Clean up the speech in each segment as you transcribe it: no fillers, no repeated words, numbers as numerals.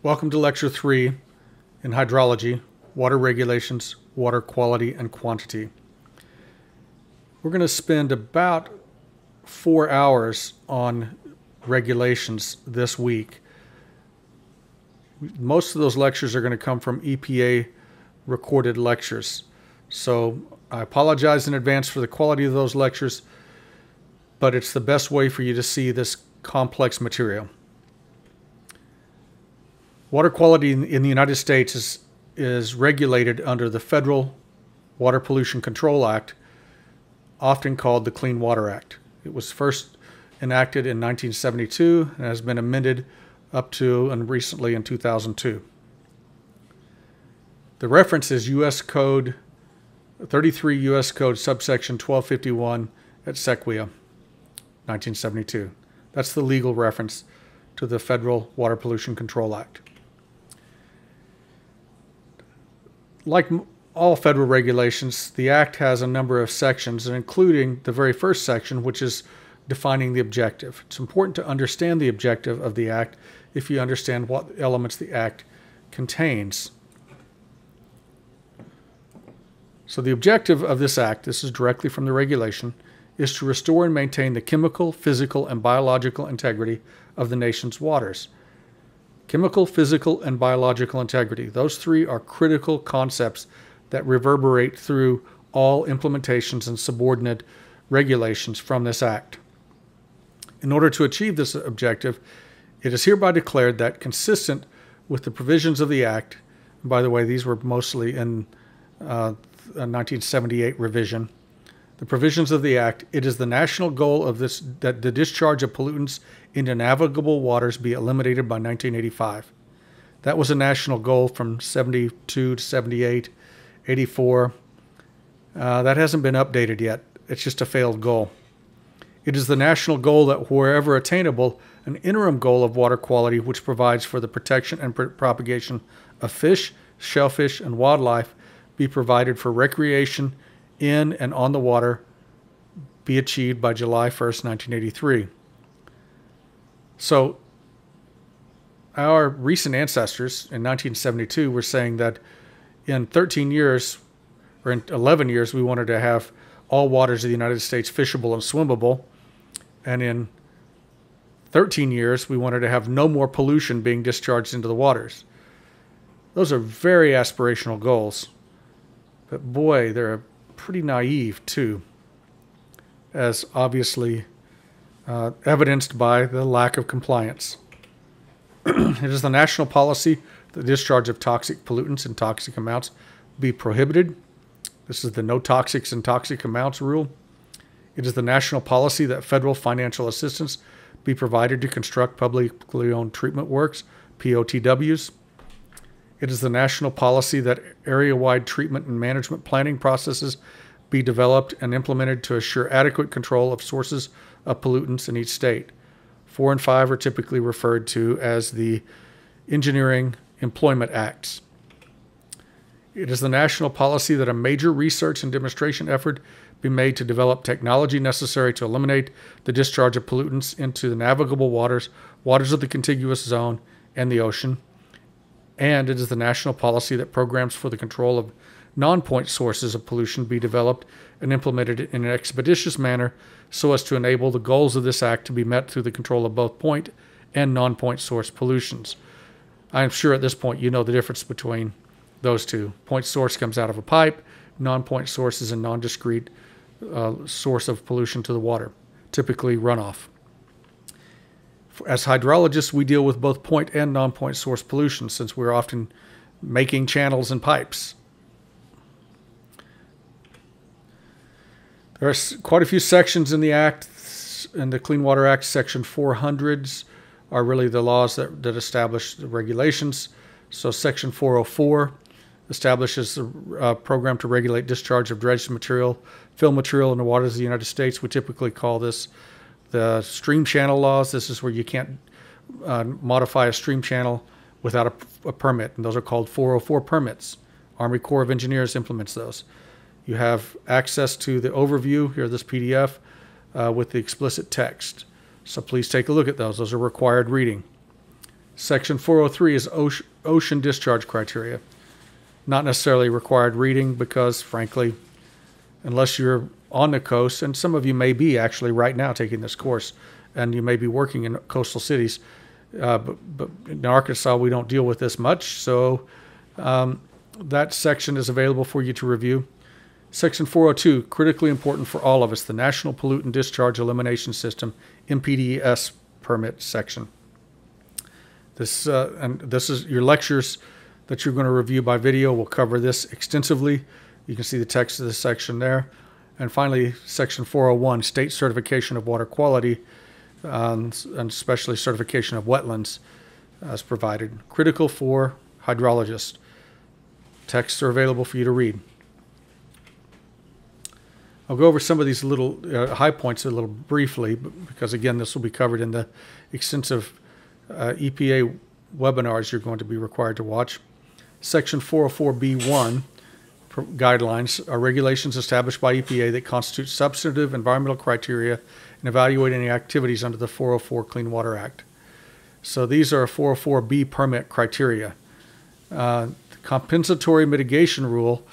Welcome to Lecture 3 in Hydrology, Water Regulations, Water Quality and Quantity. We're going to spend about 4 hours on regulations this week. Most of those lectures are going to come from EPA recorded lectures. So I apologize in advance for the quality of those lectures, but it's the best way for you to see this complex material. Water quality in the United States is regulated under the Federal Water Pollution Control Act, often called the Clean Water Act. It was first enacted in 1972 and has been amended up to and recently in 2002. The reference is U.S. Code 33 U.S. Code subsection 1251 et sequia, 1972. That's the legal reference to the Federal Water Pollution Control Act. Like all federal regulations, the Act has a number of sections, including the very first section, which is defining the objective. It's important to understand the objective of the Act if you understand what elements the Act contains. So the objective of this Act, this is directly from the regulation, is to restore and maintain the chemical, physical, and biological integrity of the nation's waters. Chemical, physical, and biological integrity. Those three are critical concepts that reverberate through all implementations and subordinate regulations from this Act. In order to achieve this objective, it is hereby declared that, consistent with the provisions of the Act, and by the way, these were mostly in a 1978 revision, the provisions of the Act, it is the national goal of this that the discharge of pollutants into navigable waters be eliminated by 1985. That was a national goal from 72 to 78, 84. That hasn't been updated yet. It's just a failed goal. It is the national goal that, wherever attainable, an interim goal of water quality which provides for the protection and propagation of fish, shellfish, and wildlife be provided for recreation in and on the water be achieved by July 1st, 1983. So our recent ancestors in 1972 were saying that in 13 years, or in 11 years, we wanted to have all waters of the United States fishable and swimmable. And in 13 years, we wanted to have no more pollution being discharged into the waters. Those are very aspirational goals. But boy, they're pretty naive too, as obviously evidenced by the lack of compliance. It is the national policy that the discharge of toxic pollutants in toxic amounts be prohibited. This is the no toxics in toxic amounts rule. It is the national policy that federal financial assistance be provided to construct publicly owned treatment works, POTWs. It is the national policy that area-wide treatment and management planning processes be developed and implemented to assure adequate control of sources of pollutants in each state. 4 and 5 are typically referred to as the Engineering Employment Acts. It is the national policy that a major research and demonstration effort be made to develop technology necessary to eliminate the discharge of pollutants into the navigable waters, waters of the contiguous zone, and the ocean. And it is the national policy that programs for the control of non-point sources of pollution be developed and implemented in an expeditious manner so as to enable the goals of this Act to be met through the control of both point and non-point source pollutions. I'm sure at this point you know the difference between those two. Point source comes out of a pipe. Non-point source is a non-discrete source of pollution to the water, typically runoff. As hydrologists, we deal with both point and non-point source pollution since we're often making channels and pipes. There are quite a few sections in the Act. In the Clean Water Act, Section 400s are really the laws that establish the regulations. So Section 404 establishes a program to regulate discharge of dredged material, fill material in the waters of the United States. We typically call this the stream channel laws. This is where you can't modify a stream channel without a permit, and those are called 404 permits. Army Corps of Engineers implements those. You have access to the overview, here this PDF, with the explicit text. So please take a look at those. Those are required reading. Section 403 is ocean discharge criteria. Not necessarily required reading because, frankly, unless you're on the coast, and some of you may be actually right now taking this course, and you may be working in coastal cities, but in Arkansas we don't deal with this much, so that section is available for you to review. Section 402, critically important for all of us, the National Pollutant Discharge Elimination System, NPDES permit section. This is your lectures that you're going to review by video. We'll cover this extensively. You can see the text of this section there. And finally, Section 401, state certification of water quality, and especially certification of wetlands as provided. Critical for hydrologists. Texts are available for you to read. I'll go over some of these little high points a little briefly, because again, this will be covered in the extensive EPA webinars you're going to be required to watch. Section 404B1 guidelines are regulations established by EPA that constitute substantive environmental criteria in evaluating any activities under the 404 Clean Water Act. So these are 404B permit criteria. The compensatory mitigation rule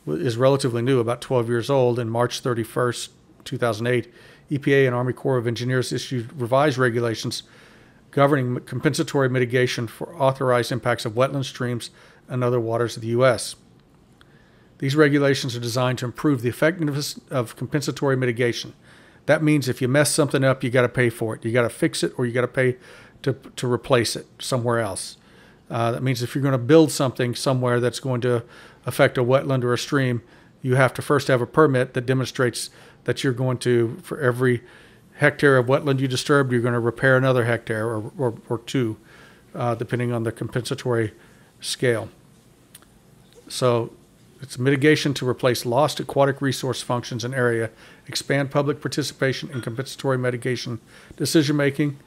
is relatively new, about 12 years old. In March 31st, 2008, EPA and Army Corps of Engineers issued revised regulations governing compensatory mitigation for authorized impacts of wetland streams and other waters of the U.S. These regulations are designed to improve the effectiveness of compensatory mitigation. That means if you mess something up, you got to pay for it. You got to fix it, or you got to pay to replace it somewhere else. That means if you're going to build something somewhere that's going to affect a wetland or a stream, you have to first have a permit that demonstrates that you're going to, for every hectare of wetland you disturbed, you're going to repair another hectare or two, depending on the compensatory scale. So it's mitigation to replace lost aquatic resource functions in area, expand public participation in compensatory mitigation decision-making.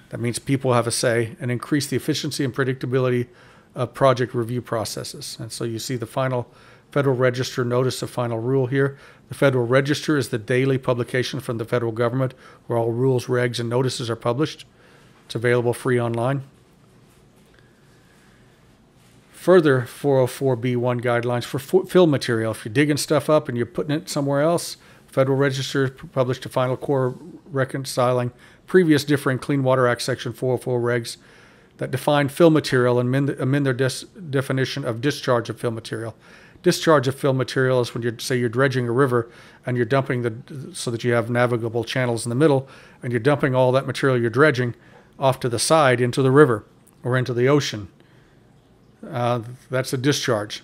That means people have a say, and increase the efficiency and predictability of project review processes. And so you see the final Federal Register notice of final rule here. The Federal Register is the daily publication from the federal government where all rules, regs, and notices are published. It's available free online. Further 404B1 guidelines for fill material. If you're digging stuff up and you're putting it somewhere else, Federal Register published a final core reconciling previous differing Clean Water Act Section 404 regs that define fill material and amend their definition of discharge of fill material. Discharge of fill material is when you're dredging a river and you're dumping so that you have navigable channels in the middle, and you're dumping all that material you're dredging off to the side into the river or into the ocean. That's a discharge.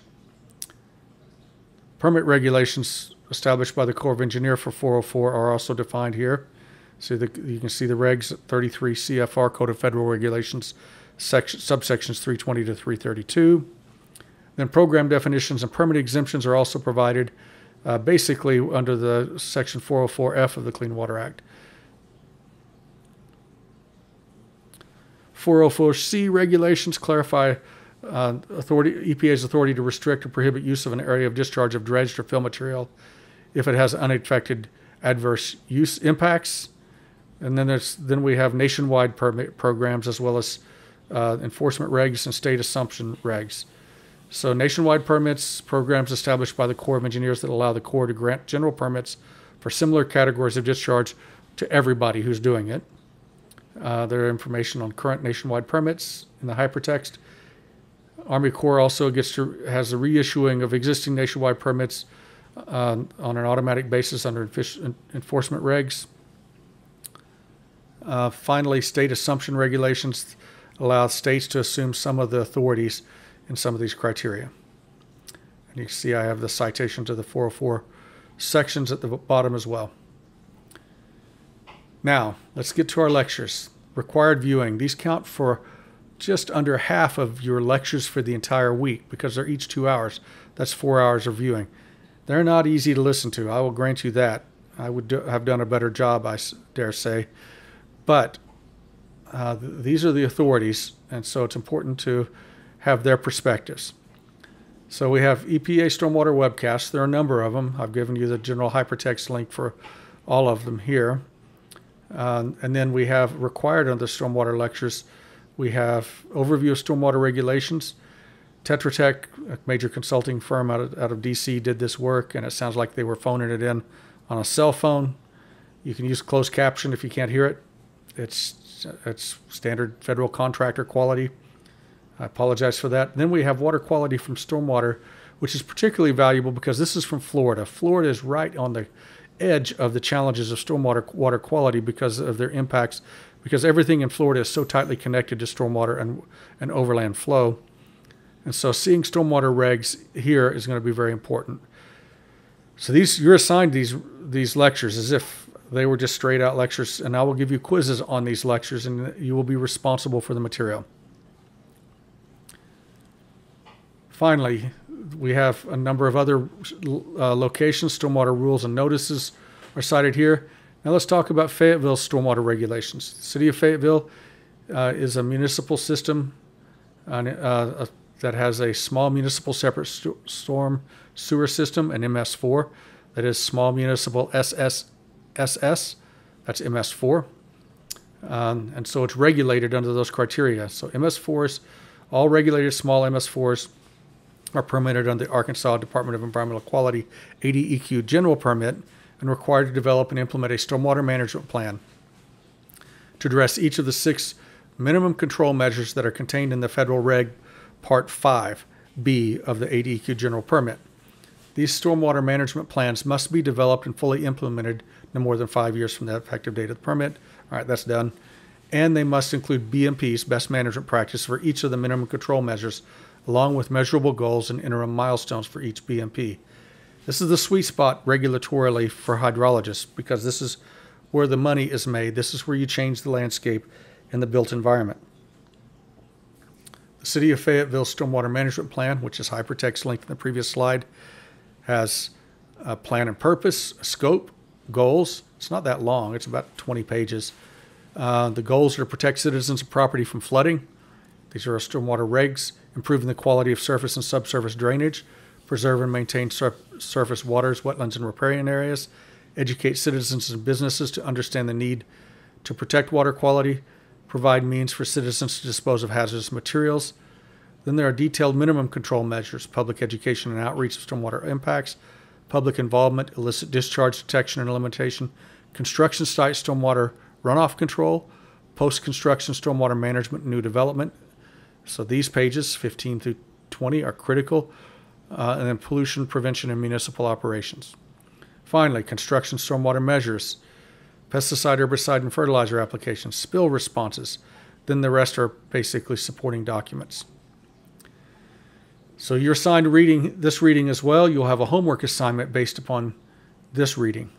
Permit regulations established by the Corps of Engineers for 404 are also defined here. So you can see the regs, 33 CFR Code of Federal Regulations, subsections 320 to 332. Then program definitions and permit exemptions are also provided basically under the Section 404F of the Clean Water Act. 404C regulations clarify EPA's authority to restrict or prohibit use of an area of discharge of dredged or fill material if it has unaffected adverse use impacts. And then we have nationwide permit programs, as well as enforcement regs and state assumption regs. So nationwide permits, programs established by the Corps of Engineers that allow the Corps to grant general permits for similar categories of discharge to everybody who's doing it. There are information on current nationwide permits in the hypertext. Army Corps also has the reissuing of existing nationwide permits on an automatic basis under enforcement regs. Finally, state assumption regulations allow states to assume some of the authorities in some of these criteria. And you can see I have the citation to the 404 sections at the bottom as well. Now, let's get to our lectures. Required viewing. These count for just under half of your lectures for the entire week because they're each 2 hours. That's 4 hours of viewing. They're not easy to listen to. I will grant you that. I would have done a better job, I dare say. But these are the authorities, and so it's important to have their perspectives. So we have EPA Stormwater webcasts. There are a number of them. I've given you the general hypertext link for all of them here. And then we have required under the Stormwater lectures We have overview of stormwater regulations. Tetra Tech, a major consulting firm out of DC, did this work, and it sounds like they were phoning it in on a cell phone. You can use closed caption if you can't hear it. It's standard federal contractor quality. I apologize for that. Then we have water quality from stormwater, which is particularly valuable because this is from Florida. Florida is right on the edge of the challenges of stormwater water quality because of their impacts, because everything in Florida is so tightly connected to stormwater and overland flow. And so seeing stormwater regs here is going to be very important. So you're assigned these lectures as if they were just straight out lectures, and I will give you quizzes on these lectures, and you will be responsible for the material. Finally, we have a number of other locations. Stormwater rules and notices are cited here. Now let's talk about Fayetteville's stormwater regulations. The city of Fayetteville is a municipal system that has a small municipal separate storm sewer system, an MS4. That is small municipal SS. That's MS4. And so it's regulated under those criteria. So MS4s, all regulated small MS4s are permitted under the Arkansas Department of Environmental Quality ADEQ general permit and required to develop and implement a stormwater management plan to address each of the 6 minimum control measures that are contained in the Federal Reg Part 5B of the ADEQ general permit. These stormwater management plans must be developed and fully implemented no more than 5 years from the effective date of the permit. All right, that's done. And they must include BMPs, best management practice, for each of the minimum control measures, along with measurable goals and interim milestones for each BMP. This is the sweet spot regulatorily for hydrologists because this is where the money is made. This is where you change the landscape in the built environment. The City of Fayetteville Stormwater Management Plan, which is hypertext linked in the previous slide, has a plan and purpose, a scope, goals. It's not that long. It's about 20 pages. The goals are to protect citizens and property from flooding. These are our stormwater regs, improving the quality of surface and subsurface drainage, preserve and maintain surface waters, wetlands, and riparian areas, educate citizens and businesses to understand the need to protect water quality, provide means for citizens to dispose of hazardous materials. Then there are detailed minimum control measures, public education and outreach of stormwater impacts, public involvement, illicit discharge detection and elimination, construction site stormwater runoff control, post-construction stormwater management and new development. So these pages, 15 through 20, are critical. And then pollution prevention and municipal operations. Finally, construction stormwater measures, pesticide, herbicide, and fertilizer applications, spill responses. Then the rest are basically supporting documents. So you're assigned this reading as well. You'll have a homework assignment based upon this reading.